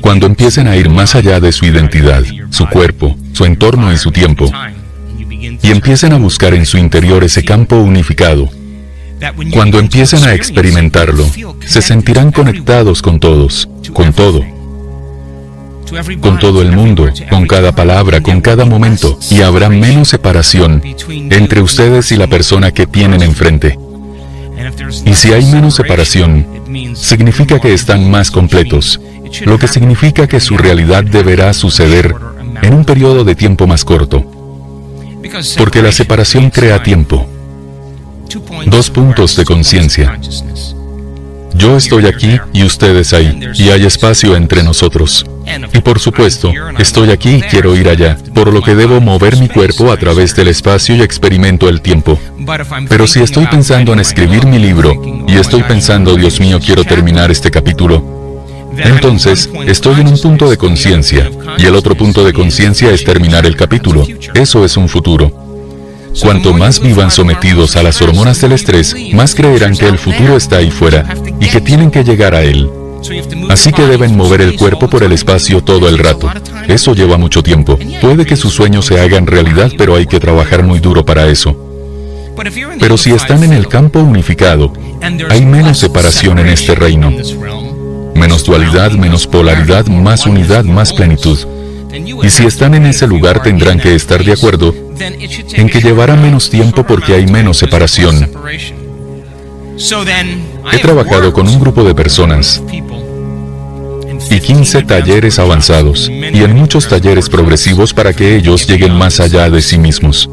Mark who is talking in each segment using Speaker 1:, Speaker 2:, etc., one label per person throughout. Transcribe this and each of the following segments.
Speaker 1: Cuando empiecen a ir más allá de su identidad, su cuerpo, su entorno y su tiempo, y empiecen a buscar en su interior ese campo unificado, cuando empiecen a experimentarlo, se sentirán conectados con todos, con todo el mundo, con cada palabra, con cada momento, y habrá menos separación entre ustedes y la persona que tienen enfrente. Y si hay menos separación, significa que están más completos, lo que significa que su realidad deberá suceder en un periodo de tiempo más corto, porque la separación crea tiempo. 2 puntos de conciencia. Yo estoy aquí y ustedes ahí, y hay espacio entre nosotros. Y por supuesto, estoy aquí y quiero ir allá, por lo que debo mover mi cuerpo a través del espacio y experimento el tiempo. Pero si estoy pensando en escribir mi libro, y estoy pensando, Dios mío, quiero terminar este capítulo, entonces estoy en un punto de conciencia, y el otro punto de conciencia es terminar el capítulo. Eso es un futuro. Cuanto más vivan sometidos a las hormonas del estrés, más creerán que el futuro está ahí fuera, y que tienen que llegar a él. Así que deben mover el cuerpo por el espacio todo el rato. Eso lleva mucho tiempo. Puede que sus sueños se hagan realidad, pero hay que trabajar muy duro para eso. Pero si están en el campo unificado, hay menos separación en este reino. Menos dualidad, menos polaridad, más unidad, más plenitud. Y si están en ese lugar, tendrán que estar de acuerdo en que llevará menos tiempo porque hay menos separación. He trabajado con un grupo de personas y 15 talleres avanzados, y en muchos talleres progresivos para que ellos lleguen más allá de sí mismos.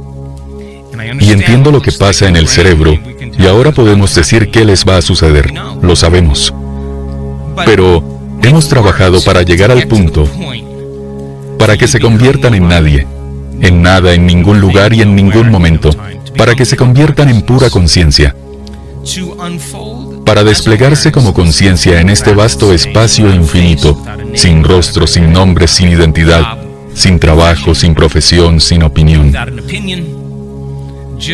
Speaker 1: Y entiendo lo que pasa en el cerebro, y ahora podemos decir qué les va a suceder. Lo sabemos. Pero hemos trabajado para llegar al punto para que se conviertan en nadie, en nada, en ningún lugar y en ningún momento, para que se conviertan en pura conciencia, para desplegarse como conciencia en este vasto espacio infinito, sin rostro, sin nombre, sin identidad, sin trabajo, sin profesión, sin opinión.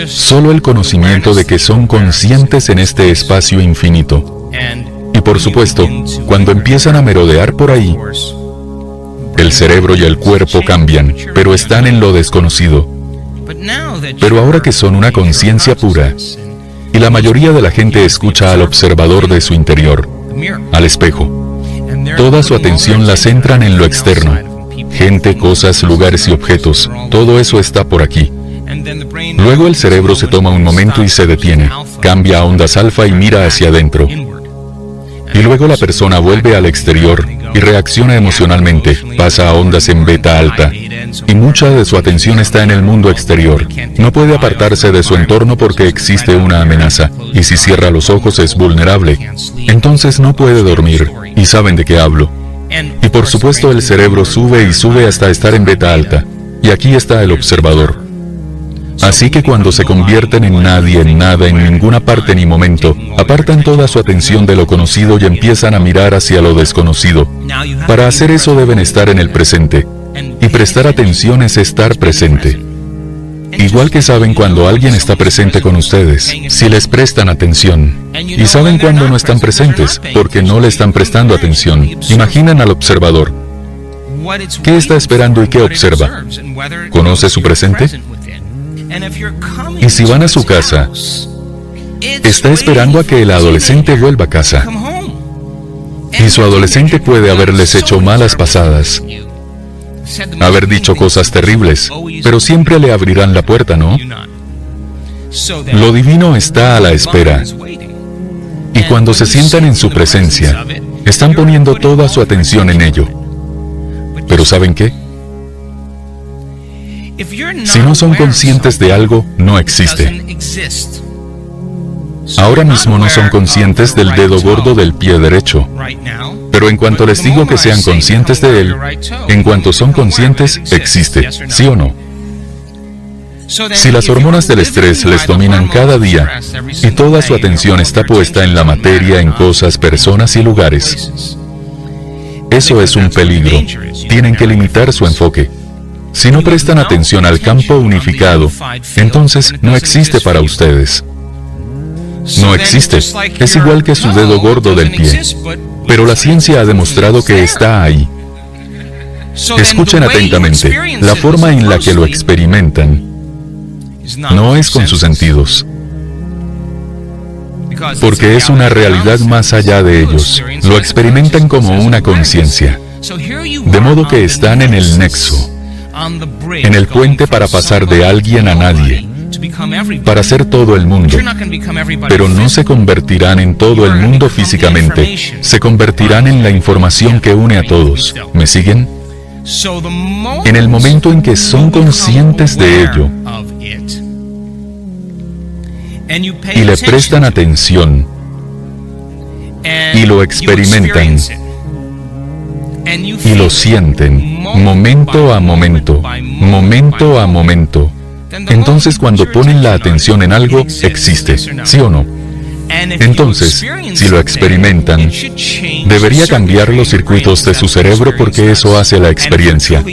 Speaker 1: Solo el conocimiento de que son conscientes en este espacio infinito. Y por supuesto, cuando empiezan a merodear por ahí, el cerebro y el cuerpo cambian, pero están en lo desconocido. Pero ahora que son una conciencia pura, y la mayoría de la gente escucha al observador de su interior, al espejo, toda su atención la centran en lo externo. Gente, cosas, lugares y objetos, todo eso está por aquí. Luego el cerebro se toma un momento y se detiene, cambia a ondas alfa y mira hacia adentro. Y luego la persona vuelve al exterior y reacciona emocionalmente, pasa a ondas en beta alta, y mucha de su atención está en el mundo exterior. No puede apartarse de su entorno porque existe una amenaza, y si cierra los ojos es vulnerable. Entonces no puede dormir, y saben de qué hablo. Y por supuesto el cerebro sube y sube hasta estar en beta alta, y aquí está el observador. Así que cuando se convierten en nadie, en nada, en ninguna parte ni momento, apartan toda su atención de lo conocido y empiezan a mirar hacia lo desconocido. Para hacer eso deben estar en el presente. Y prestar atención es estar presente. Igual que saben cuando alguien está presente con ustedes, si les prestan atención. Y saben cuando no están presentes, porque no le están prestando atención. Imaginan al observador. ¿Qué está esperando y qué observa? ¿Conoce su presente? Y si van a su casa, está esperando a que el adolescente vuelva a casa. Y su adolescente puede haberles hecho malas pasadas, haber dicho cosas terribles, pero siempre le abrirán la puerta, ¿no? Lo divino está a la espera. Y cuando se sientan en su presencia, están poniendo toda su atención en ello. Pero ¿saben qué? Si no son conscientes de algo, no existe. Ahora mismo no son conscientes del dedo gordo del pie derecho. Pero en cuanto les digo que sean conscientes de él, en cuanto son conscientes, existe, ¿sí o no? Si las hormonas del estrés les dominan cada día, y toda su atención está puesta en la materia, en cosas, personas y lugares, eso es un peligro. Tienen que limitar su enfoque. Si no prestan atención al campo unificado, entonces no existe para ustedes. No existe. Es igual que su dedo gordo del pie. pero la ciencia ha demostrado que está ahí. Escuchen atentamente, la forma en la que lo experimentan no es con sus sentidos, porque es una realidad más allá de ellos. Lo experimentan como una conciencia. De modo que están en el nexo, en el puente para pasar de alguien a nadie, para ser todo el mundo. Pero no se convertirán en todo el mundo físicamente, se convertirán en la información que une a todos. ¿Me siguen? En el momento en que son conscientes de ello y le prestan atención y lo experimentan y lo sienten momento a momento, momento a momento, entonces cuando ponen la atención en algo, existe, ¿sí o no? Entonces, si lo experimentan, debería cambiar los circuitos de su cerebro porque eso hace la experiencia.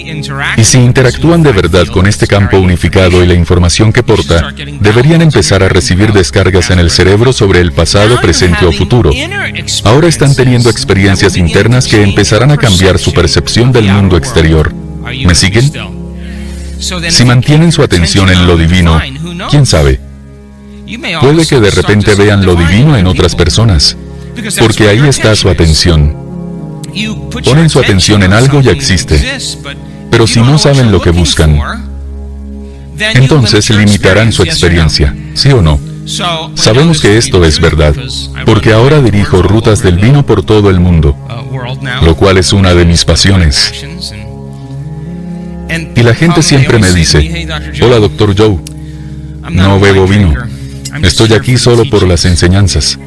Speaker 1: Y si interactúan de verdad con este campo unificado y la información que porta, deberían empezar a recibir descargas en el cerebro sobre el pasado, presente o futuro. Ahora están teniendo experiencias internas que empezarán a cambiar su percepción del mundo exterior. ¿Me siguen? Si mantienen su atención en lo divino, ¿quién sabe? Puede que de repente vean lo divino en otras personas, porque ahí está su atención. Ponen su atención en algo y existe. Pero si no saben lo que buscan, entonces limitarán su experiencia, ¿sí o no? Sabemos que esto es verdad, porque ahora dirijo rutas del vino por todo el mundo, lo cual es una de mis pasiones. Y la gente siempre me dice, hola Dr. Joe, no bebo vino. Estoy aquí solo por las enseñanzas.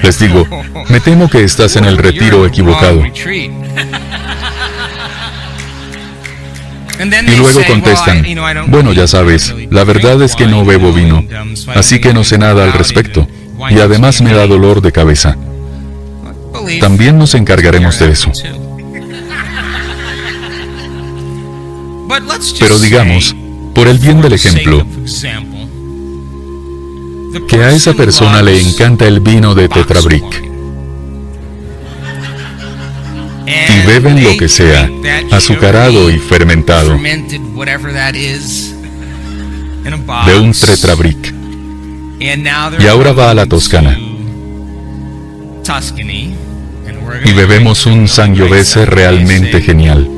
Speaker 1: Les digo, me temo que estás en el retiro equivocado. Y luego contestan, bueno, ya sabes, la verdad es que no bebo vino, así que no sé nada al respecto, y además me da dolor de cabeza. También nos encargaremos de eso. Pero digamos, por el bien del ejemplo, que a esa persona le encanta el vino de Tetra Brick y beben lo que sea, azucarado y fermentado, de un Tetra Brick, y ahora va a la Toscana y bebemos un Sangiovese realmente genial,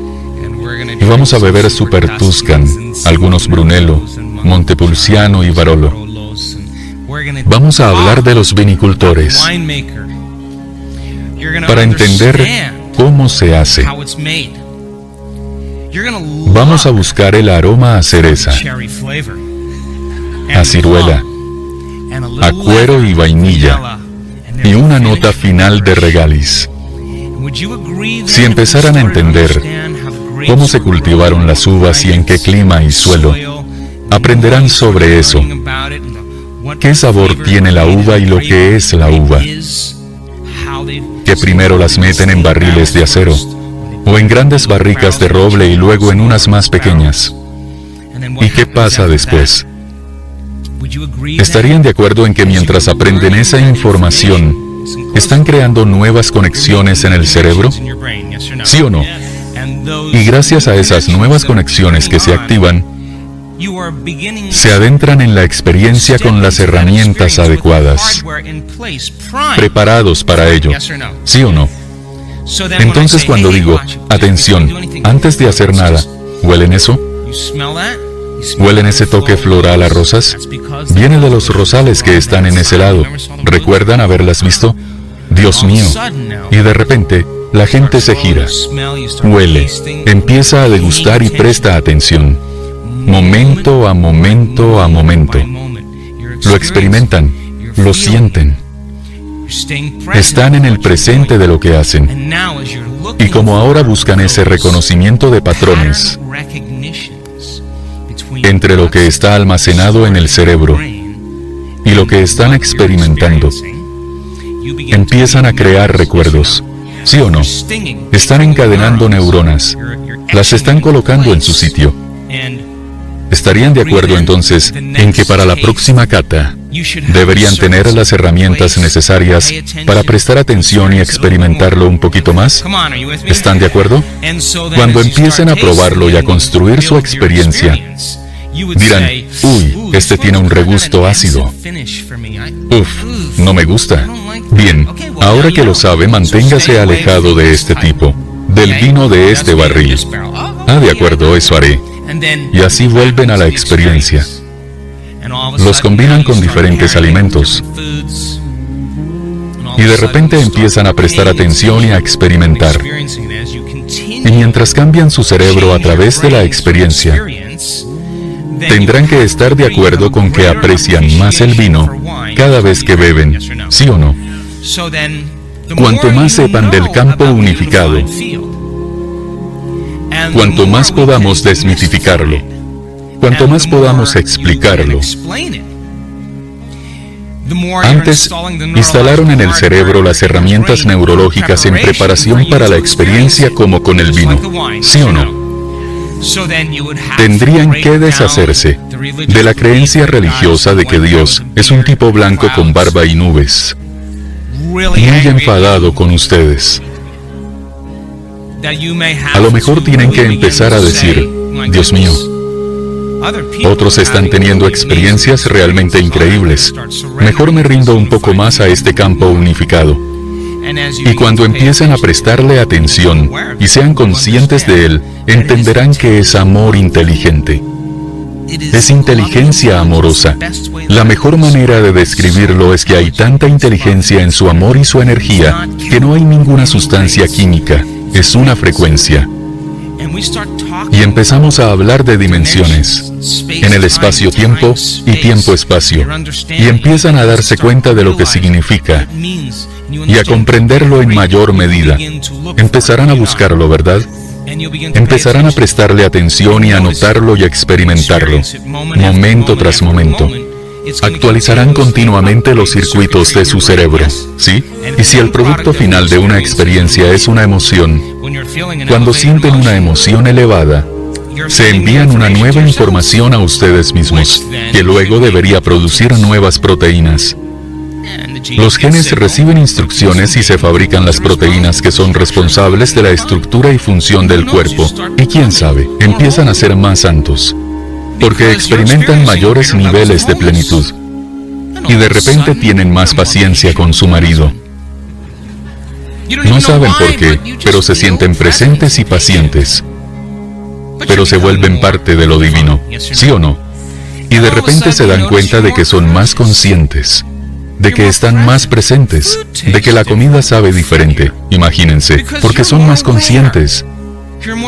Speaker 1: y vamos a beber Super Tuscan, algunos Brunello, Montepulciano y Barolo. Vamos a hablar de los vinicultores para entender cómo se hace. Vamos a buscar el aroma a cereza, a ciruela, a cuero y vainilla, y una nota final de regaliz. Si empezaran a entender cómo se cultivaron las uvas y en qué clima y suelo, aprenderán sobre eso. ¿Qué sabor tiene la uva y lo que es la uva? Que primero las meten en barriles de acero o en grandes barricas de roble y luego en unas más pequeñas. ¿Y qué pasa después? ¿Estarían de acuerdo en que mientras aprenden esa información, están creando nuevas conexiones en el cerebro? ¿Sí o no? Y gracias a esas nuevas conexiones que se activan, se adentran en la experiencia con las herramientas adecuadas, preparados para ello, ¿sí o no? Entonces cuando digo, atención, antes de hacer nada, ¿huelen eso? ¿Huelen ese toque floral a rosas? Viene de los rosales que están en ese lado. ¿Recuerdan haberlas visto? Dios mío. Y de repente, la gente se gira, huele, empieza a degustar y presta atención. Momento a momento a momento. Lo experimentan, lo sienten. Están en el presente de lo que hacen. Y como ahora buscan ese reconocimiento de patrones entre lo que está almacenado en el cerebro y lo que están experimentando, empiezan a crear recuerdos. ¿Sí o no? Están encadenando neuronas. Las están colocando en su sitio. ¿Estarían de acuerdo entonces en que para la próxima kata deberían tener las herramientas necesarias para prestar atención y experimentarlo un poquito más? ¿Están de acuerdo? Cuando empiecen a probarlo y a construir su experiencia, dirán, uy, este tiene un regusto ácido. Uf, no me gusta. Bien, ahora que lo sabe, manténgase alejado de este tipo, del vino de este barril. Ah, de acuerdo, eso haré. Y así vuelven a la experiencia. Los combinan con diferentes alimentos. Y de repente empiezan a prestar atención y a experimentar. Y mientras cambian su cerebro a través de la experiencia, tendrán que estar de acuerdo con que aprecian más el vino cada vez que beben, ¿sí o no? Cuanto más sepan del campo unificado, cuanto más podamos desmitificarlo, cuanto más podamos explicarlo. Antes, instalaron en el cerebro las herramientas neurológicas en preparación para la experiencia como con el vino, ¿sí o no? Tendrían que deshacerse de la creencia religiosa de que Dios es un tipo blanco con barba y nubes, muy enfadado con ustedes. A lo mejor tienen que empezar a decir, Dios mío, otros están teniendo experiencias realmente increíbles. Mejor me rindo un poco más a este campo unificado. Y cuando empiecen a prestarle atención y sean conscientes de él, entenderán que es amor inteligente. Es inteligencia amorosa. La mejor manera de describirlo es que hay tanta inteligencia en su amor y su energía que no hay ninguna sustancia química. Es una frecuencia. Y empezamos a hablar de dimensiones, en el espacio-tiempo y tiempo-espacio, y empiezan a darse cuenta de lo que significa, y a comprenderlo en mayor medida. Empezarán a buscarlo, ¿verdad? Empezarán a prestarle atención y a notarlo y a experimentarlo, momento tras momento. Actualizarán continuamente los circuitos de su cerebro, ¿sí? Y si el producto final de una experiencia es una emoción, cuando sienten una emoción elevada, se envían una nueva información a ustedes mismos, que luego debería producir nuevas proteínas. Los genes reciben instrucciones y se fabrican las proteínas que son responsables de la estructura y función del cuerpo, y quién sabe, empiezan a ser más santos, porque experimentan mayores niveles de plenitud, y de repente tienen más paciencia con su marido. No saben por qué, pero se sienten presentes y pacientes, pero se vuelven parte de lo divino, ¿sí o no? Y de repente se dan cuenta de que son más conscientes, de que están más presentes, de que la comida sabe diferente, imagínense, porque son más conscientes.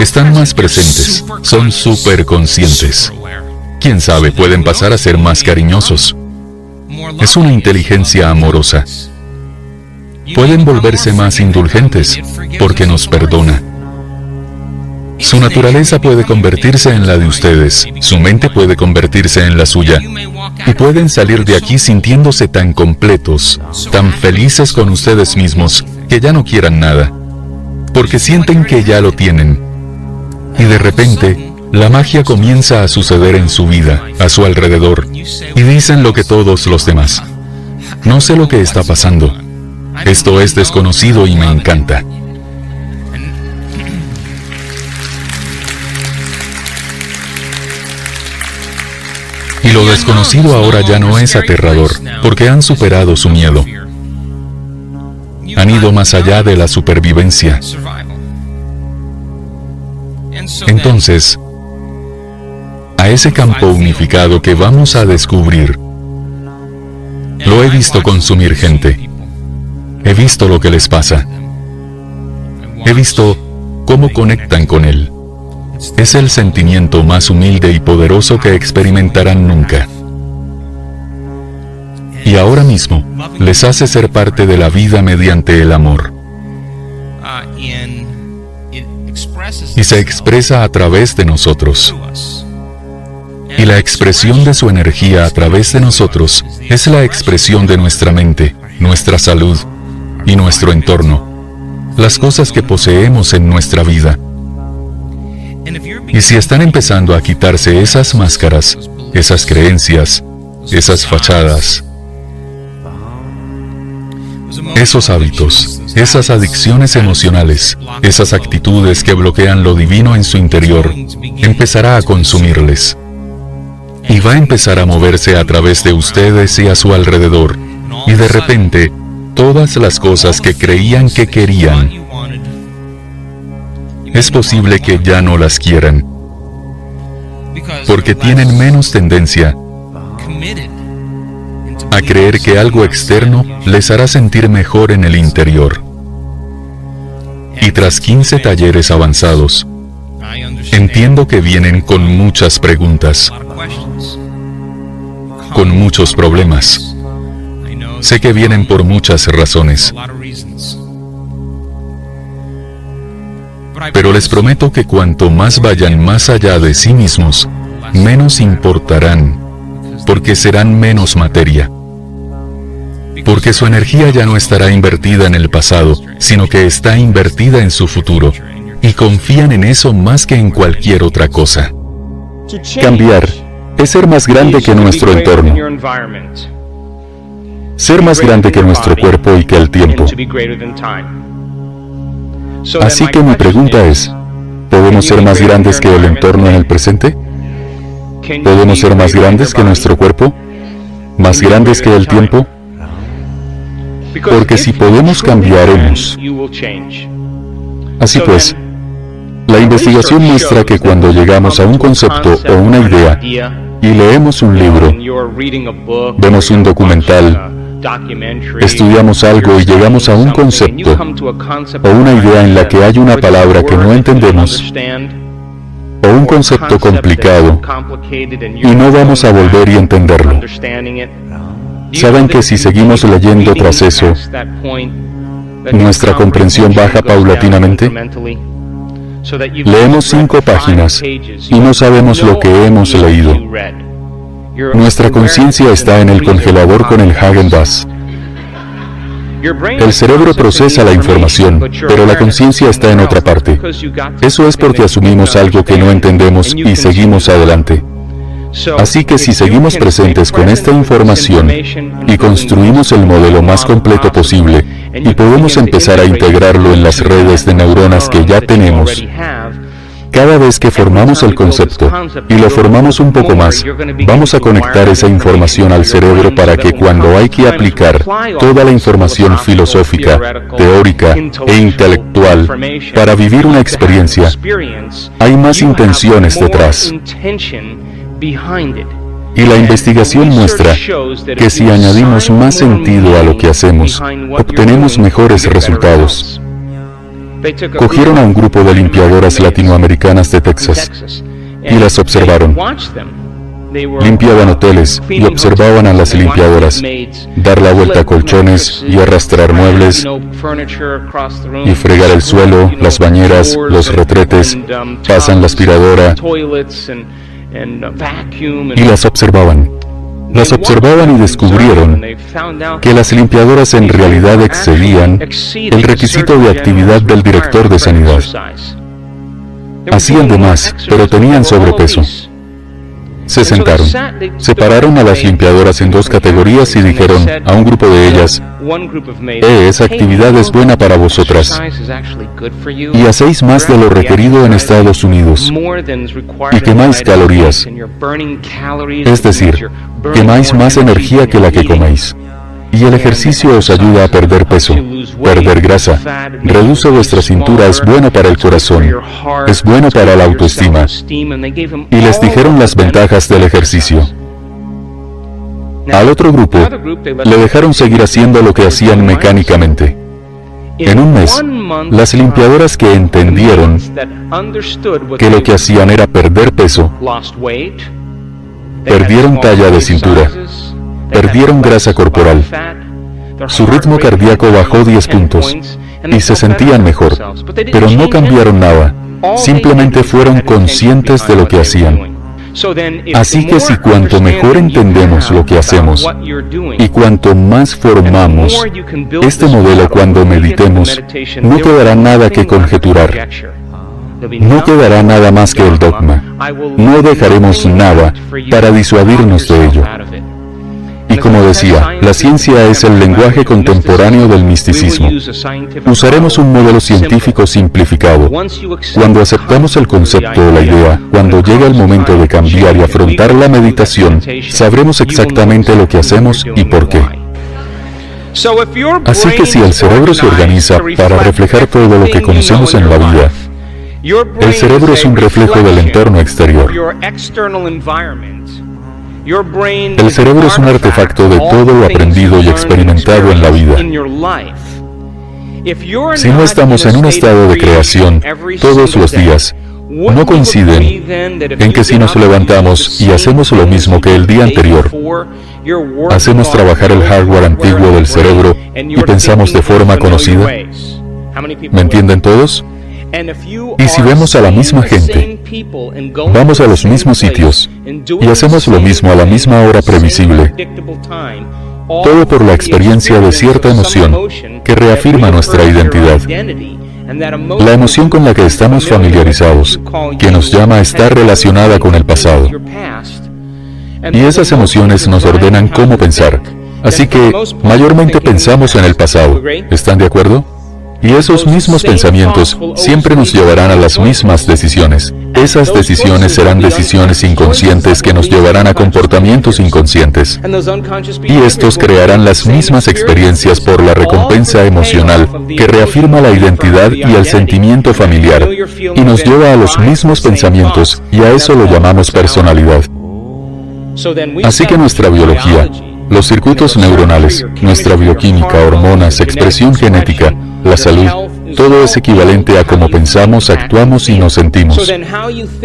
Speaker 1: Están más presentes, son súper conscientes. Quién sabe, pueden pasar a ser más cariñosos. Es una inteligencia amorosa. Pueden volverse más indulgentes, porque nos perdona. Su naturaleza puede convertirse en la de ustedes, su mente puede convertirse en la suya, y pueden salir de aquí sintiéndose tan completos, tan felices con ustedes mismos, que ya no quieran nada, porque sienten que ya lo tienen. Y de repente, la magia comienza a suceder en su vida, a su alrededor, y dicen lo que todos los demás. No sé lo que está pasando. Esto es desconocido y me encanta. Y lo desconocido ahora ya no es aterrador, porque han superado su miedo. Han ido más allá de la supervivencia. Entonces, a ese campo unificado que vamos a descubrir, lo he visto consumir gente. He visto lo que les pasa. He visto cómo conectan con él. Es el sentimiento más humilde y poderoso que experimentarán nunca. Y ahora mismo, les hace ser parte de la vida mediante el amor. Y se expresa a través de nosotros. Y la expresión de su energía a través de nosotros es la expresión de nuestra mente, nuestra salud y nuestro entorno, las cosas que poseemos en nuestra vida. Y si están empezando a quitarse esas máscaras, esas creencias, esas fachadas, esos hábitos, esas adicciones emocionales, esas actitudes que bloquean lo divino en su interior, empezará a consumirles. Y va a empezar a moverse a través de ustedes y a su alrededor. Y de repente, todas las cosas que creían que querían, es posible que ya no las quieran, porque tienen menos tendencia a creer que algo externo les hará sentir mejor en el interior. Y tras 15 talleres avanzados, entiendo que vienen con muchas preguntas, con muchos problemas. Sé que vienen por muchas razones. Pero les prometo que cuanto más vayan más allá de sí mismos, menos importarán, porque serán menos materia. Porque su energía ya no estará invertida en el pasado, sino que está invertida en su futuro, y confían en eso más que en cualquier otra cosa.
Speaker 2: Cambiar es ser más grande que nuestro entorno, ser más grande que nuestro cuerpo y que el tiempo. Así que mi pregunta es, ¿podemos ser más grandes que el entorno en el presente? ¿Podemos ser más grandes que nuestro cuerpo? ¿Más grandes que el tiempo? Porque si podemos, cambiaremos. Así pues, la investigación muestra que cuando llegamos a un concepto o una idea y leemos un libro, vemos un documental, estudiamos algo y llegamos a un concepto o una idea en la que hay una palabra que no entendemos o un concepto complicado y no vamos a volver y entenderlo. ¿Saben que si seguimos leyendo tras eso, nuestra comprensión baja paulatinamente? Leemos 5 páginas y no sabemos lo que hemos leído. Nuestra conciencia está en el congelador con el Häagen-Dazs. El cerebro procesa la información, pero la conciencia está en otra parte. Eso es porque asumimos algo que no entendemos y seguimos adelante. Así que si seguimos presentes con esta información y construimos el modelo más completo posible y podemos empezar a integrarlo en las redes de neuronas que ya tenemos, cada vez que formamos el concepto y lo formamos un poco más, vamos a conectar esa información al cerebro para que cuando hay que aplicar toda la información filosófica, teórica e intelectual para vivir una experiencia, hay más intenciones detrás. Y la investigación muestra que si añadimos más sentido a lo que hacemos, obtenemos mejores resultados. Cogieron a un grupo de limpiadoras latinoamericanas de Texas y las observaron. Limpiaban hoteles y observaban a las limpiadoras dar la vuelta a colchones y arrastrar muebles y fregar el suelo, las bañeras, los retretes, pasan la aspiradora y las observaban. Las observaban y descubrieron que las limpiadoras en realidad excedían el requisito de actividad del director de sanidad. Hacían de más, pero tenían sobrepeso. Se sentaron, separaron a las limpiadoras en 2 categorías y dijeron a un grupo de ellas, esa actividad es buena para vosotras y hacéis más de lo requerido en Estados Unidos y quemáis calorías, es decir, quemáis más energía que la que coméis. Y el ejercicio os ayuda a perder peso, perder grasa, reduce vuestra cintura, es bueno para el corazón, es bueno para la autoestima. Y les dijeron las ventajas del ejercicio. Al otro grupo, le dejaron seguir haciendo lo que hacían mecánicamente. En un mes, las limpiadoras que entendieron que lo que hacían era perder peso, perdieron talla de cintura, perdieron grasa corporal, su ritmo cardíaco bajó 10 puntos y se sentían mejor, pero no cambiaron nada, simplemente fueron conscientes de lo que hacían. Así que si cuanto mejor entendemos lo que hacemos y cuanto más formamos este modelo cuando meditemos, no quedará nada que conjeturar. No quedará nada más que el dogma. No dejaremos nada para disuadirnos de ello. Y como decía, la ciencia es el lenguaje contemporáneo del misticismo. Usaremos un modelo científico simplificado. Cuando aceptamos el concepto o la idea, cuando llega el momento de cambiar y afrontar la meditación, sabremos exactamente lo que hacemos y por qué. Así que si el cerebro se organiza para reflejar todo lo que conocemos en la vida, el cerebro es un reflejo del entorno exterior. El cerebro es un artefacto de todo lo aprendido y experimentado en la vida. Si no estamos en un estado de creación todos los días, no coinciden en que si nos levantamos y hacemos lo mismo que el día anterior, hacemos trabajar el hardware antiguo del cerebro y pensamos de forma conocida. ¿Me entienden todos? Y si vemos a la misma gente, vamos a los mismos sitios y hacemos lo mismo a la misma hora previsible, todo por la experiencia de cierta emoción que reafirma nuestra identidad. La emoción con la que estamos familiarizados, que nos llama a estar relacionada con el pasado. Y esas emociones nos ordenan cómo pensar. Así que, mayormente pensamos en el pasado. ¿Están de acuerdo? Y esos mismos pensamientos siempre nos llevarán a las mismas decisiones. Esas decisiones serán decisiones inconscientes que nos llevarán a comportamientos inconscientes. Y estos crearán las mismas experiencias por la recompensa emocional que reafirma la identidad y el sentimiento familiar, y nos lleva a los mismos pensamientos, y a eso lo llamamos personalidad. Así que nuestra biología, los circuitos neuronales, nuestra bioquímica, hormonas, expresión genética, la salud, todo es equivalente a cómo pensamos, actuamos y nos sentimos.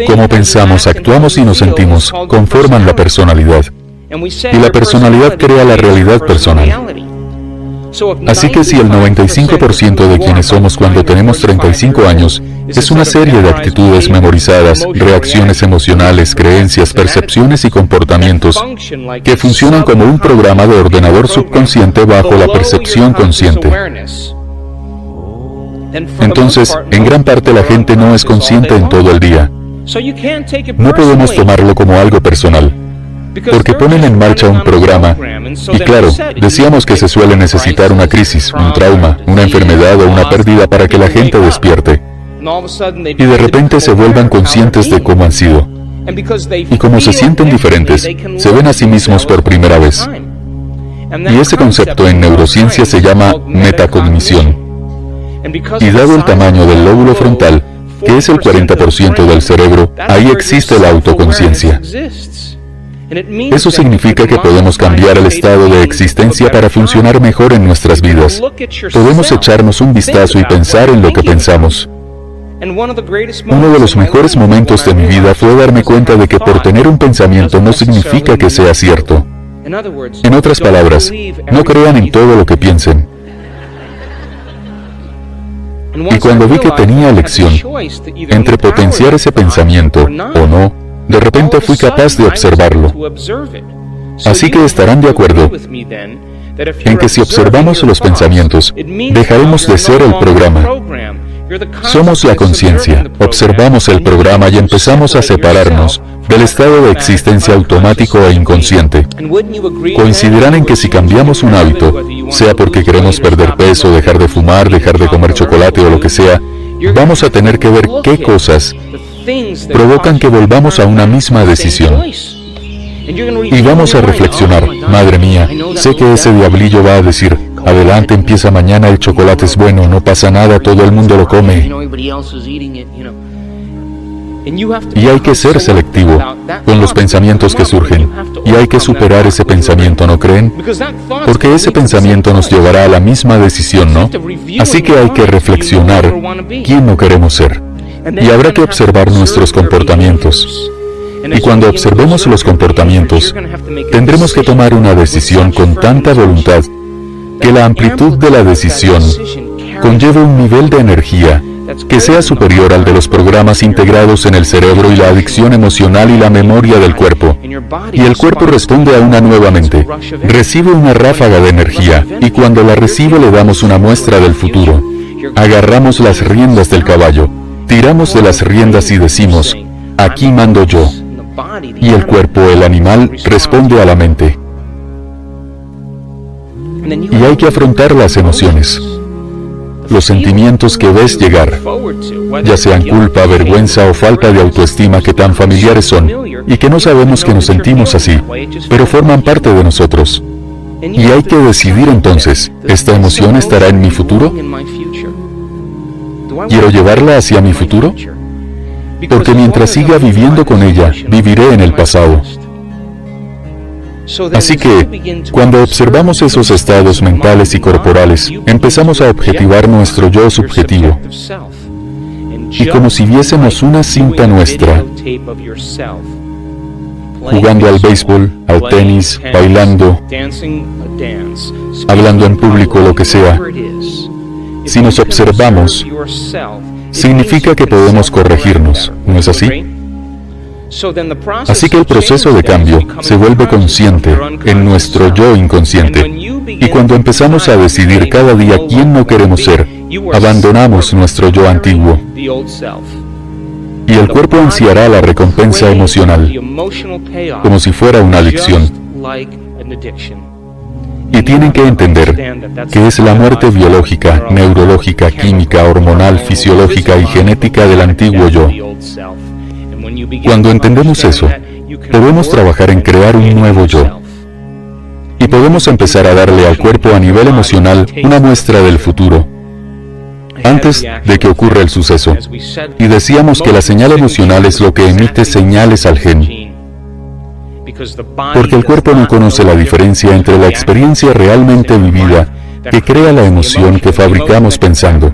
Speaker 2: Cómo pensamos, actuamos y nos sentimos conforman la personalidad. Y la personalidad crea la realidad personal. Así que si el 95% de quienes somos cuando tenemos 35 años es una serie de actitudes memorizadas, reacciones emocionales, creencias, percepciones y comportamientos que funcionan como un programa de ordenador subconsciente bajo la percepción consciente. Entonces, en gran parte la gente no es consciente en todo el día. No podemos tomarlo como algo personal, porque ponen en marcha un programa, y claro, decíamos que se suele necesitar una crisis, un trauma, una enfermedad o una pérdida para que la gente despierte, y de repente se vuelvan conscientes de cómo han sido. Y como se sienten diferentes, se ven a sí mismos por primera vez. Y ese concepto en neurociencia se llama metacognición. Y dado el tamaño del lóbulo frontal, que es el 40% del cerebro, ahí existe la autoconciencia. Eso significa que podemos cambiar el estado de existencia para funcionar mejor en nuestras vidas. Podemos echarnos un vistazo y pensar en lo que pensamos. Uno de los mejores momentos de mi vida fue darme cuenta de que por tener un pensamiento no significa que sea cierto. En otras palabras, no crean en todo lo que piensen. Y cuando vi que tenía elección entre potenciar ese pensamiento o no, de repente fui capaz de observarlo. Así que estarán de acuerdo en que si observamos los pensamientos, dejaremos de ser el programa. Somos la conciencia, observamos el programa y empezamos a separarnos del estado de existencia automático e inconsciente. Coincidirán en que si cambiamos un hábito, sea porque queremos perder peso, dejar de fumar, dejar de comer chocolate o lo que sea, vamos a tener que ver qué cosas provocan que volvamos a una misma decisión. Y vamos a reflexionar, madre mía, sé que ese diablillo va a decir, adelante, empieza mañana, el chocolate es bueno, no pasa nada, todo el mundo lo come. Y hay que ser selectivo con los pensamientos que surgen. Y hay que superar ese pensamiento, ¿no creen? Porque ese pensamiento nos llevará a la misma decisión, ¿no? Así que hay que reflexionar quién no queremos ser. Y habrá que observar nuestros comportamientos. Y cuando observemos los comportamientos, tendremos que tomar una decisión con tanta voluntad que la amplitud de la decisión conlleve un nivel de energía que sea superior al de los programas integrados en el cerebro y la adicción emocional y la memoria del cuerpo. Y el cuerpo responde a una nueva mente. Recibe una ráfaga de energía, y cuando la recibe le damos una muestra del futuro. Agarramos las riendas del caballo, tiramos de las riendas y decimos, aquí mando yo. Y el cuerpo, el animal, responde a la mente. Y hay que afrontar las emociones, los sentimientos que ves llegar, ya sean culpa, vergüenza o falta de autoestima que tan familiares son, y que no sabemos que nos sentimos así, pero forman parte de nosotros. Y hay que decidir entonces, ¿esta emoción estará en mi futuro? ¿Quiero llevarla hacia mi futuro? Porque mientras siga viviendo con ella, viviré en el pasado. Así que, cuando observamos esos estados mentales y corporales, empezamos a objetivar nuestro yo subjetivo. Y como si viésemos una cinta nuestra, jugando al béisbol, al tenis, bailando, hablando en público, lo que sea. Si nos observamos, significa que podemos corregirnos, ¿no es así? Así que el proceso de cambio se vuelve consciente en nuestro yo inconsciente. Y cuando empezamos a decidir cada día quién no queremos ser, abandonamos nuestro yo antiguo. Y el cuerpo ansiará la recompensa emocional, como si fuera una adicción. Y tienen que entender que es la muerte biológica, neurológica, química, hormonal, fisiológica y genética del antiguo yo. Cuando entendemos eso, podemos trabajar en crear un nuevo yo. Y podemos empezar a darle al cuerpo a nivel emocional una muestra del futuro, antes de que ocurra el suceso. Y decíamos que la señal emocional es lo que emite señales al gen. Porque el cuerpo no conoce la diferencia entre la experiencia realmente vivida que crea la emoción que fabricamos pensando.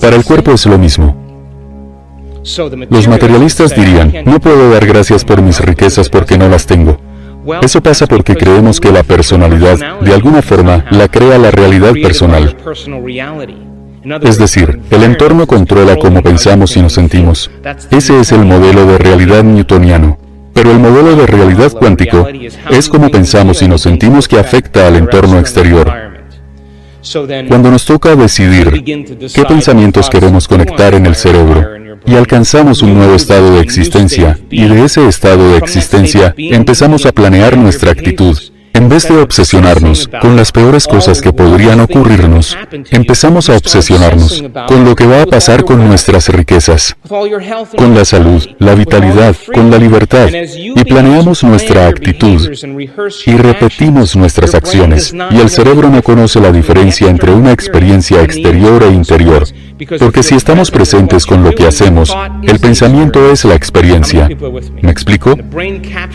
Speaker 2: Para el cuerpo es lo mismo. Los materialistas dirían, no puedo dar gracias por mis riquezas porque no las tengo. Eso pasa porque creemos que la personalidad, de alguna forma, la crea la realidad personal. Es decir, el entorno controla cómo pensamos y nos sentimos. Ese es el modelo de realidad newtoniano. Pero el modelo de realidad cuántico es cómo pensamos y nos sentimos que afecta al entorno exterior. Cuando nos toca decidir qué pensamientos queremos conectar en el cerebro, y alcanzamos un nuevo estado de existencia, y de ese estado de existencia empezamos a planear nuestra actitud. En vez de obsesionarnos con las peores cosas que podrían ocurrirnos, empezamos a obsesionarnos con lo que va a pasar con nuestras riquezas, con la salud, la vitalidad, con la libertad, y planeamos nuestra actitud y repetimos nuestras acciones, y el cerebro no conoce la diferencia entre una experiencia exterior e interior, porque si estamos presentes con lo que hacemos, el pensamiento es la experiencia. ¿Me explico?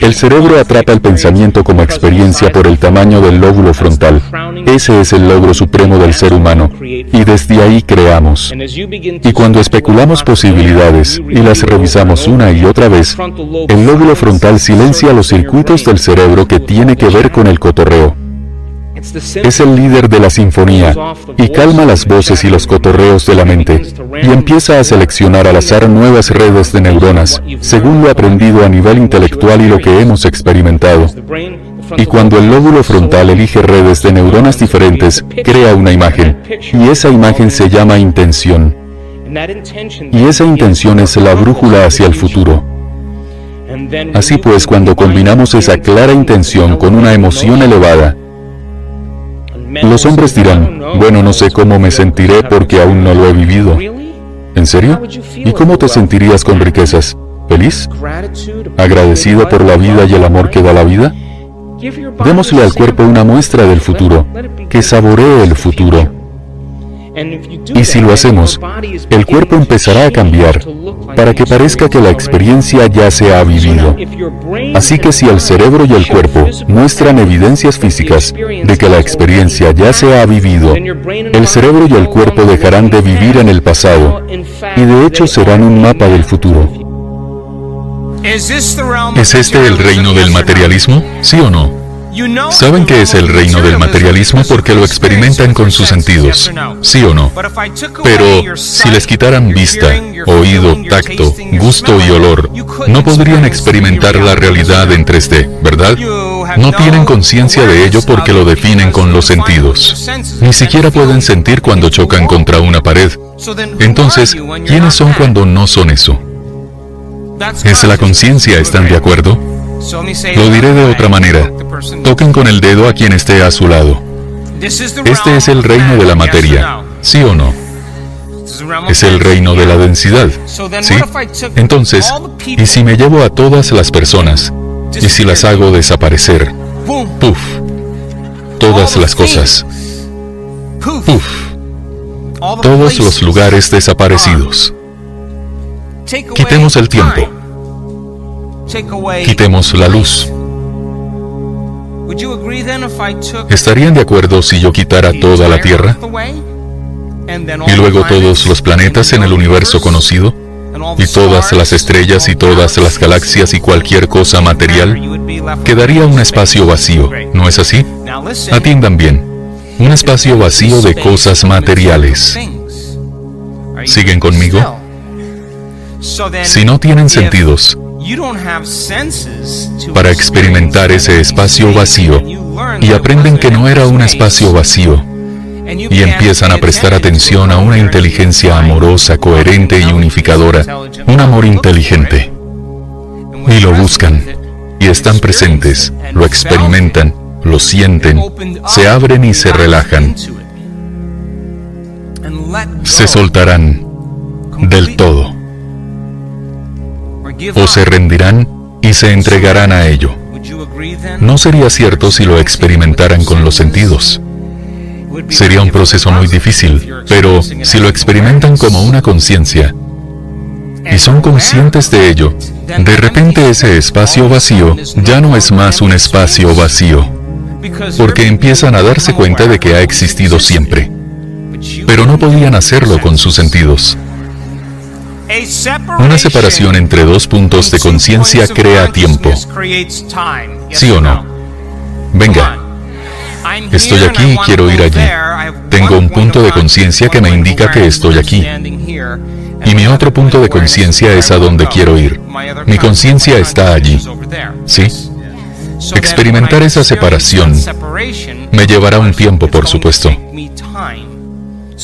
Speaker 2: El cerebro atrapa el pensamiento como experiencia por el tamaño del lóbulo frontal. Ese es el logro supremo del ser humano, y desde ahí creamos. Y cuando especulamos posibilidades y las revisamos una y otra vez, el lóbulo frontal silencia los circuitos del cerebro que tiene que ver con el cotorreo. Es el líder de la sinfonía, y calma las voces y los cotorreos de la mente, y empieza a seleccionar al azar nuevas redes de neuronas, según lo aprendido a nivel intelectual y lo que hemos experimentado. Y cuando el lóbulo frontal elige redes de neuronas diferentes, crea una imagen, y esa imagen se llama intención. Y esa intención es la brújula hacia el futuro. Así pues, cuando combinamos esa clara intención con una emoción elevada, los hombres dirán, bueno, no sé cómo me sentiré porque aún no lo he vivido. ¿En serio? ¿Y cómo te sentirías con riquezas? ¿Feliz? ¿Agradecido por la vida y el amor que da la vida? Démosle al cuerpo una muestra del futuro, que saboree el futuro. Y si lo hacemos, el cuerpo empezará a cambiar, para que parezca que la experiencia ya se ha vivido. Así que si el cerebro y el cuerpo muestran evidencias físicas de que la experiencia ya se ha vivido, el cerebro y el cuerpo dejarán de vivir en el pasado, y de hecho serán un mapa del futuro.
Speaker 1: ¿Es este el reino del materialismo? ¿Sí o no? Saben que es el reino del materialismo porque lo experimentan con sus sentidos, ¿sí o no? Pero si les quitaran vista, oído, tacto, gusto y olor, no podrían experimentar la realidad en 3D, ¿verdad? No tienen conciencia de ello porque lo definen con los sentidos. Ni siquiera pueden sentir cuando chocan contra una pared. Entonces, ¿quiénes son cuando no son eso? Es la conciencia, ¿están de acuerdo? Lo diré de otra manera. Toquen con el dedo a quien esté a su lado. Este es el reino de la materia, ¿sí o no? Es el reino de la densidad, ¿sí? Entonces, ¿y si me llevo a todas las personas? ¿Y si las hago desaparecer? ¡Puf! Todas las cosas. ¡Puf! Todos los lugares desaparecidos. Quitemos el tiempo. Quitemos la luz. ¿Estarían de acuerdo si yo quitara toda la Tierra? Y luego todos los planetas en el universo conocido, y todas las estrellas y todas las galaxias y cualquier cosa material, quedaría un espacio vacío, ¿no es así? Atiendan bien, un espacio vacío de cosas materiales. ¿Siguen conmigo? Si no tienen sentidos para experimentar ese espacio vacío, y aprenden que no era un espacio vacío, y empiezan a prestar atención a una inteligencia amorosa, coherente y unificadora, un amor inteligente, y lo buscan, y están presentes, lo experimentan, lo sienten, se abren y se relajan, se soltarán del todo, o se rendirán y se entregarán a ello. No sería cierto si lo experimentaran con los sentidos. Sería un proceso muy difícil, pero si lo experimentan como una conciencia y son conscientes de ello, de repente ese espacio vacío ya no es más un espacio vacío, porque empiezan a darse cuenta de que ha existido siempre, pero no podían hacerlo con sus sentidos. Una separación entre dos puntos de conciencia crea tiempo. ¿Sí o no? Venga. Estoy aquí y quiero ir allí. Tengo un punto de conciencia que me indica que estoy aquí. Y mi otro punto de conciencia es a donde quiero ir. Mi conciencia está allí. ¿Sí? Experimentar esa separación me llevará un tiempo, por supuesto.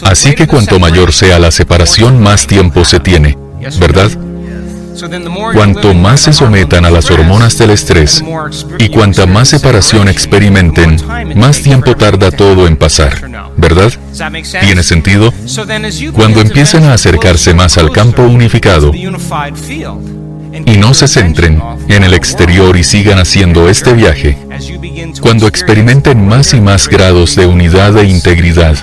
Speaker 1: Así que cuanto mayor sea la separación, más tiempo se tiene, ¿verdad? Cuanto más se sometan a las hormonas del estrés y cuanta más separación experimenten, más tiempo tarda todo en pasar, ¿verdad? ¿Tiene sentido? Cuando empiecen a acercarse más al campo unificado y no se centren en el exterior y sigan haciendo este viaje, cuando experimenten más y más grados de unidad e integridad,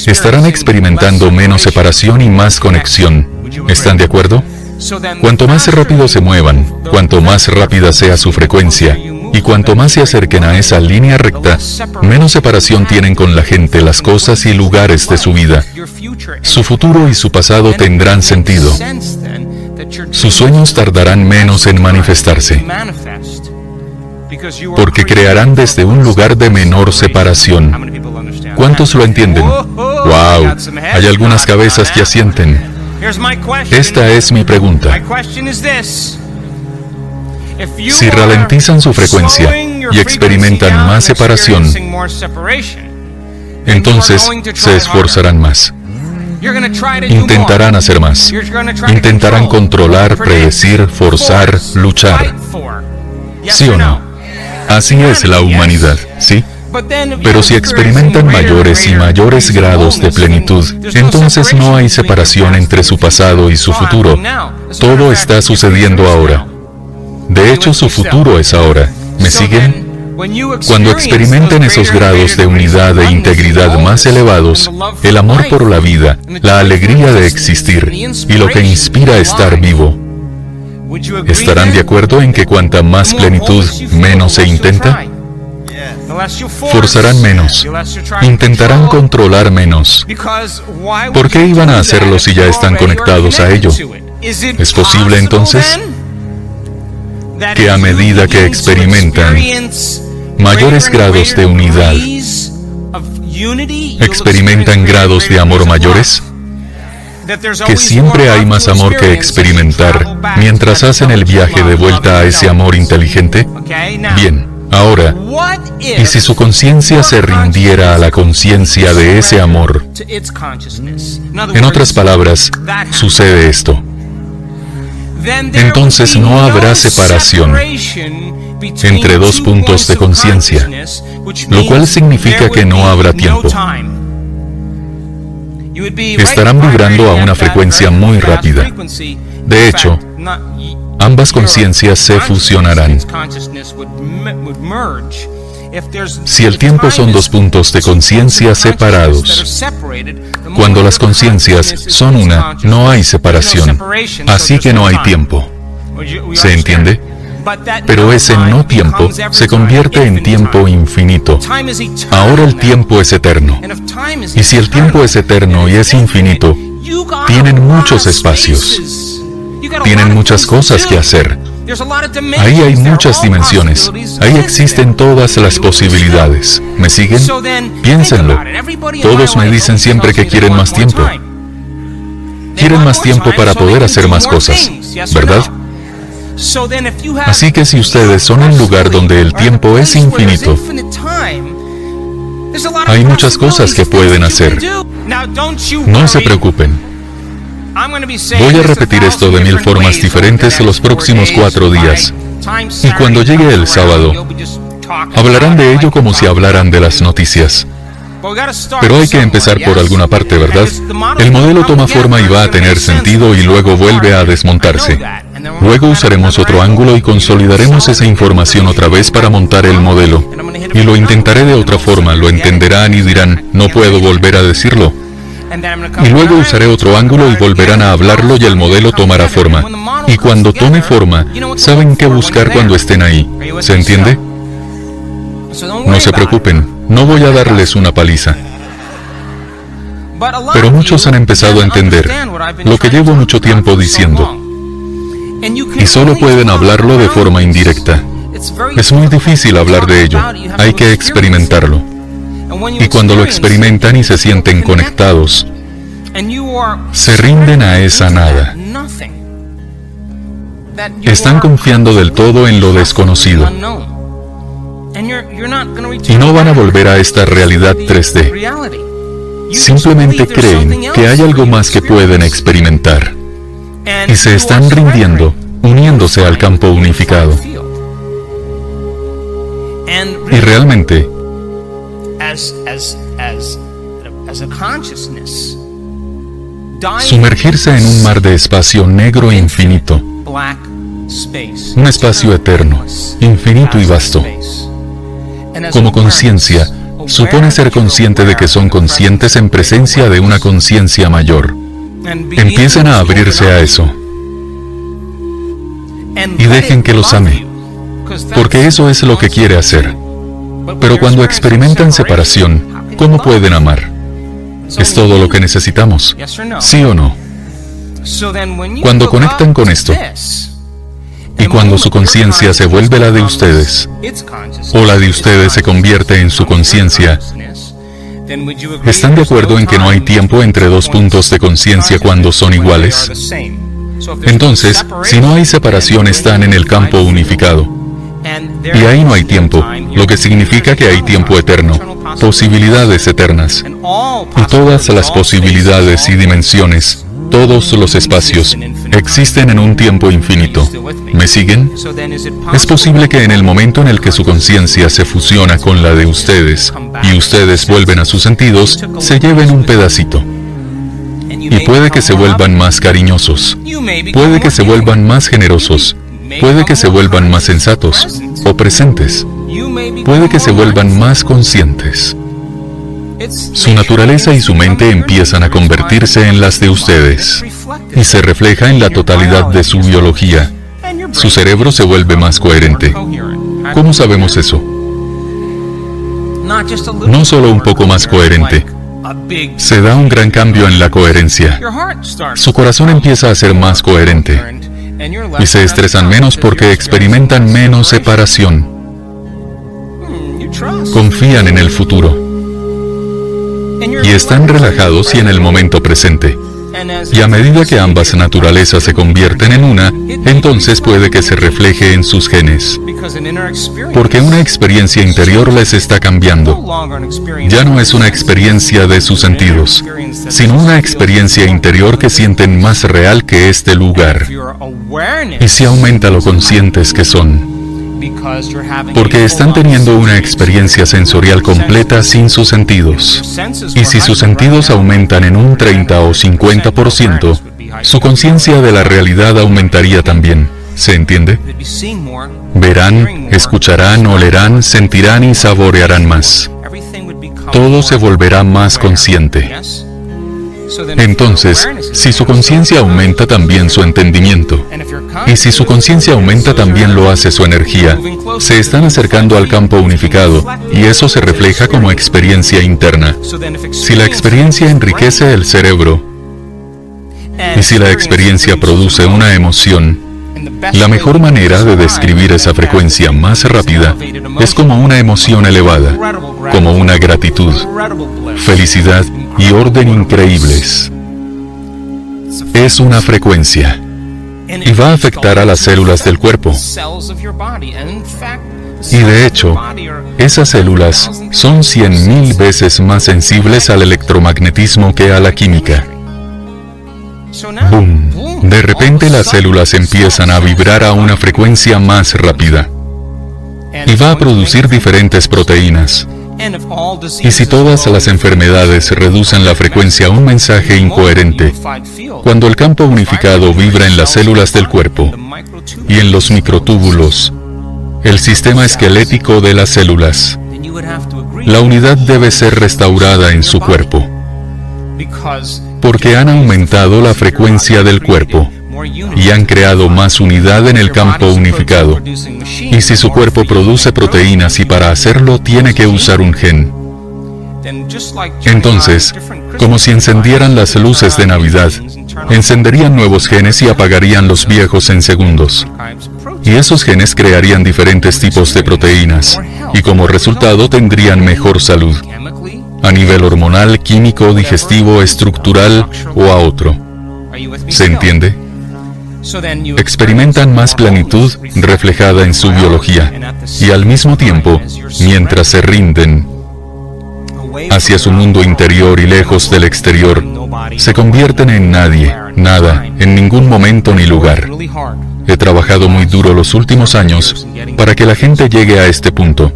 Speaker 1: estarán experimentando menos separación y más conexión. ¿Están de acuerdo? Cuanto más rápido se muevan, cuanto más rápida sea su frecuencia, y cuanto más se acerquen a esa línea recta, menos separación tienen con la gente, las cosas y lugares de su vida. Su futuro y su pasado tendrán sentido. Sus sueños tardarán menos en manifestarse, porque crearán desde un lugar de menor separación. ¿Cuántos lo entienden? ¡Wow! Hay algunas cabezas que asienten. Esta es mi pregunta. Si ralentizan su frecuencia y experimentan más separación, entonces se esforzarán más. Intentarán hacer más. Intentarán controlar, predecir, forzar, luchar. ¿Sí o no? Así es la humanidad, ¿sí? Pero si experimentan mayores y mayores grados de plenitud, entonces no hay separación entre su pasado y su futuro. Todo está sucediendo ahora. De hecho, su futuro es ahora. ¿Me siguen? Cuando experimenten esos grados de unidad e integridad más elevados, el amor por la vida, la alegría de existir y lo que inspira estar vivo, ¿estarán de acuerdo en que cuanta más plenitud, menos se intenta? Forzarán menos, intentarán controlar menos. ¿Por qué iban a hacerlo si ya están conectados a ello? ¿Es posible entonces que a medida que experimentan mayores grados de unidad, experimentan grados de amor mayores? Que siempre hay más amor que experimentar mientras hacen el viaje de vuelta a ese amor inteligente. Bien, ahora, ¿y si su conciencia se rindiera a la conciencia de ese amor? En otras palabras, sucede esto. Entonces no habrá separación entre dos puntos de conciencia, lo cual significa que no habrá tiempo. Estarán vibrando a una frecuencia muy rápida. De hecho, ambas conciencias se fusionarán. Si el tiempo son dos puntos de conciencia separados, cuando las conciencias son una, no hay separación, así que no hay tiempo. ¿Se entiende? Pero ese no tiempo se convierte en tiempo infinito. Ahora el tiempo es eterno. Y si el tiempo es eterno y es infinito, tienen muchos espacios. Tienen muchas cosas que hacer. Ahí hay muchas dimensiones. Ahí existen todas las posibilidades. ¿Me siguen? Piénsenlo. Todos me dicen siempre que quieren más tiempo. Quieren más tiempo para poder hacer más cosas, ¿verdad? Así que si ustedes son un lugar donde el tiempo es infinito, hay muchas cosas que pueden hacer. No se preocupen. Voy a repetir esto de 1000 formas diferentes los próximos 4 días. Y cuando llegue el sábado, hablarán de ello como si hablaran de las noticias. Pero hay que empezar por alguna parte, ¿verdad? El modelo toma forma y va a tener sentido y luego vuelve a desmontarse. Luego usaremos otro ángulo y consolidaremos esa información otra vez para montar el modelo. Y lo intentaré de otra forma, lo entenderán y dirán, no puedo volver a decirlo. Y luego usaré otro ángulo y volverán a hablarlo y el modelo tomará forma. Y cuando tome forma, saben qué buscar cuando estén ahí. ¿Se entiende? No se preocupen, no voy a darles una paliza. Pero muchos han empezado a entender lo que llevo mucho tiempo diciendo. Y solo pueden hablarlo de forma indirecta. Es muy difícil hablar de ello, hay que experimentarlo. Y cuando lo experimentan y se sienten conectados, se rinden a esa nada. Están confiando del todo en lo desconocido. Y no van a volver a esta realidad 3D. Simplemente creen que hay algo más que pueden experimentar. Y se están rindiendo, uniéndose al campo unificado. Y realmente, sumergirse en un mar de espacio negro infinito, un espacio eterno, infinito y vasto. Como conciencia, supone ser consciente de que son conscientes en presencia de una conciencia mayor. Empiecen a abrirse a eso. Y dejen que los ame, porque eso es lo que quiere hacer. Pero cuando experimentan separación, ¿cómo pueden amar? Es todo lo que necesitamos, ¿sí o no? Cuando conectan con esto, y cuando su conciencia se vuelve la de ustedes, o la de ustedes se convierte en su conciencia, ¿están de acuerdo en que no hay tiempo entre dos puntos de conciencia cuando son iguales? Entonces, si no hay separación, están en el campo unificado. Y ahí no hay tiempo, lo que significa que hay tiempo eterno, posibilidades eternas. Y todas las posibilidades y dimensiones, todos los espacios, existen en un tiempo infinito. ¿Me siguen? Es posible que en el momento en el que su conciencia se fusiona con la de ustedes, y ustedes vuelven a sus sentidos, se lleven un pedacito. Y puede que se vuelvan más cariñosos, puede que se vuelvan más generosos, puede que se vuelvan más sensatos o presentes, puede que se vuelvan más conscientes. Su naturaleza y su mente empiezan a convertirse en las de ustedes, y se refleja en la totalidad de su biología. Su cerebro se vuelve más coherente. ¿Cómo sabemos eso? No solo un poco más coherente. Se da un gran cambio en la coherencia. Su corazón empieza a ser más coherente. Y se estresan menos porque experimentan menos separación. Confían en el futuro. Y están relajados y en el momento presente. Y a medida que ambas naturalezas se convierten en una, entonces puede que se refleje en sus genes. Porque una experiencia interior les está cambiando. Ya no es una experiencia de sus sentidos, sino una experiencia interior que sienten más real que este lugar. Y se aumenta lo conscientes que son. Porque están teniendo una experiencia sensorial completa sin sus sentidos. Y si sus sentidos aumentan en un 30 o 50%, su conciencia de la realidad aumentaría también. ¿Se entiende? Verán, escucharán, olerán, sentirán y saborearán más. Todo se volverá más consciente. Entonces, si su conciencia aumenta, también su entendimiento. Y si su conciencia aumenta, también lo hace su energía. Se están acercando al campo unificado, y eso se refleja como experiencia interna. Si la experiencia enriquece el cerebro, y si la experiencia produce una emoción, la mejor manera de describir esa frecuencia más rápida es como una emoción elevada, como una gratitud, felicidad y orden increíbles. Es una frecuencia y va a afectar a las células del cuerpo. Y de hecho, esas células son 100,000 veces más sensibles al electromagnetismo que a la química. ¡Boom! De repente las células empiezan a vibrar a una frecuencia más rápida y va a producir diferentes proteínas. Y si todas las enfermedades reducen la frecuencia a un mensaje incoherente, cuando el campo unificado vibra en las células del cuerpo y en los microtúbulos, el sistema esquelético de las células, la unidad debe ser restaurada en su cuerpo, porque han aumentado la frecuencia del cuerpo y han creado más unidad en el campo unificado. Y si su cuerpo produce proteínas y para hacerlo tiene que usar un gen, entonces, como si encendieran las luces de Navidad, encenderían nuevos genes y apagarían los viejos en segundos. Y esos genes crearían diferentes tipos de proteínas, y como resultado tendrían mejor salud, a nivel hormonal, químico, digestivo, estructural o a otro. ¿Se entiende? Experimentan más plenitud reflejada en su biología, y al mismo tiempo, mientras se rinden hacia su mundo interior y lejos del exterior, se convierten en nadie, nada, en ningún momento ni lugar. He trabajado muy duro los últimos años para que la gente llegue a este punto.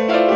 Speaker 3: Thank you.